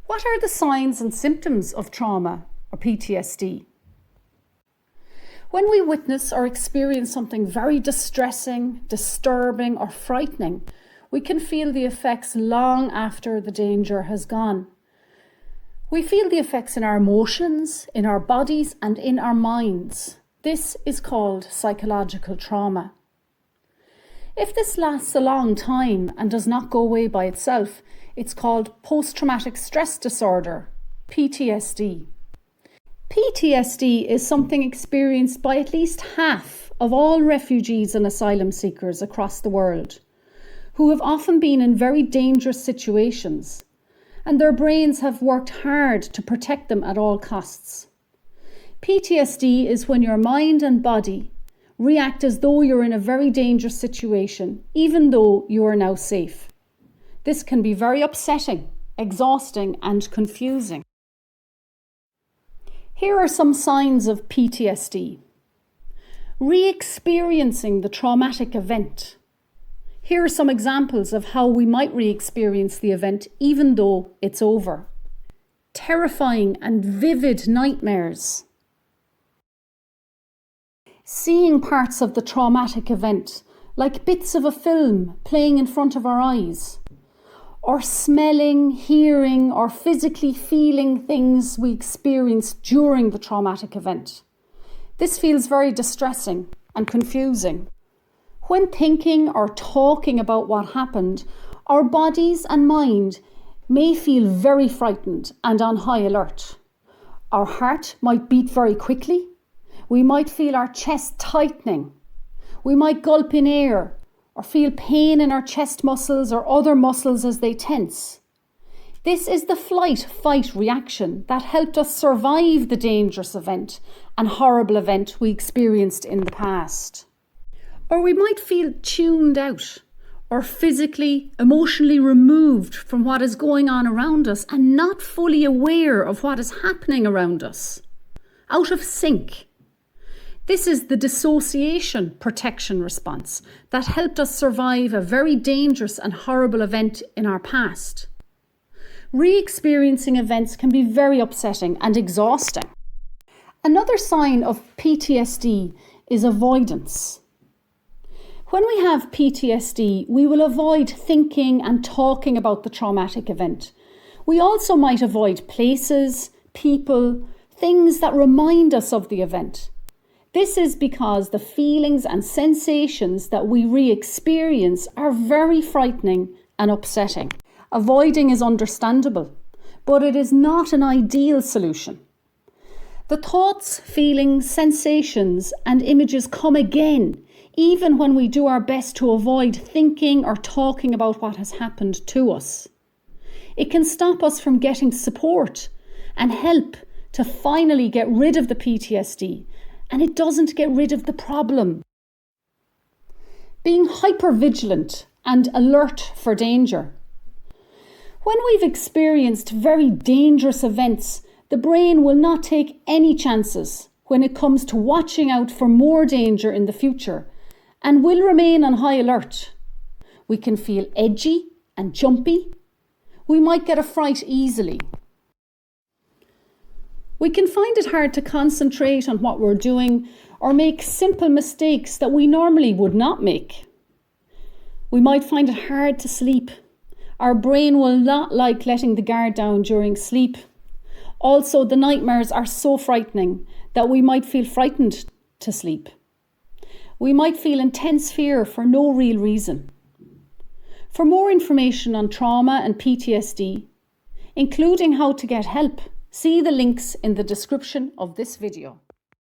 What are the signs and symptoms of trauma or PTSD? When we witness or experience something very distressing, disturbing, or frightening, we can feel the effects long after the danger has gone. We feel the effects in our emotions, in our bodies, and in our minds. This is called psychological trauma. If this lasts a long time and does not go away by itself, it's called post-traumatic stress disorder, PTSD. PTSD is something experienced by at least half of all refugees and asylum seekers across the world, who have often been in very dangerous situations, and their brains have worked hard to protect them at all costs. PTSD is when your mind and body react as though you're in a very dangerous situation, even though you are now safe. This can be very upsetting, exhausting, and confusing. Here are some signs of PTSD. Re-experiencing the traumatic event. Here are some examples of how we might re-experience the event even though it's over. Terrifying and vivid nightmares. Seeing parts of the traumatic event, like bits of a film playing in front of our eyes, or smelling, hearing, or physically feeling things we experienced during the traumatic event. This feels very distressing and confusing. When thinking or talking about what happened, our bodies and mind may feel very frightened and on high alert. Our heart might beat very quickly. We might feel our chest tightening. We might gulp in air or feel pain in our chest muscles or other muscles as they tense. This is the flight-fight reaction that helped us survive the dangerous event and horrible event we experienced in the past. Or we might feel tuned out or physically, emotionally removed from what is going on around us and not fully aware of what is happening around us. Out of sync. This is the dissociation protection response that helped us survive a very dangerous and horrible event in our past. Re-experiencing events can be very upsetting and exhausting. Another sign of PTSD is avoidance. When we have PTSD, we will avoid thinking and talking about the traumatic event. We also might avoid places, people, things that remind us of the event. This is because the feelings and sensations that we re-experience are very frightening and upsetting. Avoiding is understandable, but it is not an ideal solution. The thoughts, feelings, sensations, and images come again, even when we do our best to avoid thinking or talking about what has happened to us. It can stop us from getting support and help to finally get rid of the PTSD. And it doesn't get rid of the problem. Being hypervigilant and alert for danger. When we've experienced very dangerous events, the brain will not take any chances when it comes to watching out for more danger in the future and will remain on high alert. We can feel edgy and jumpy. We might get a fright easily. We can find it hard to concentrate on what we're doing or make simple mistakes that we normally would not make. We might find it hard to sleep. Our brain will not like letting the guard down during sleep. Also, the nightmares are so frightening that we might feel frightened to sleep. We might feel intense fear for no real reason. For more information on trauma and PTSD, including how to get help, see the links in the description of this video.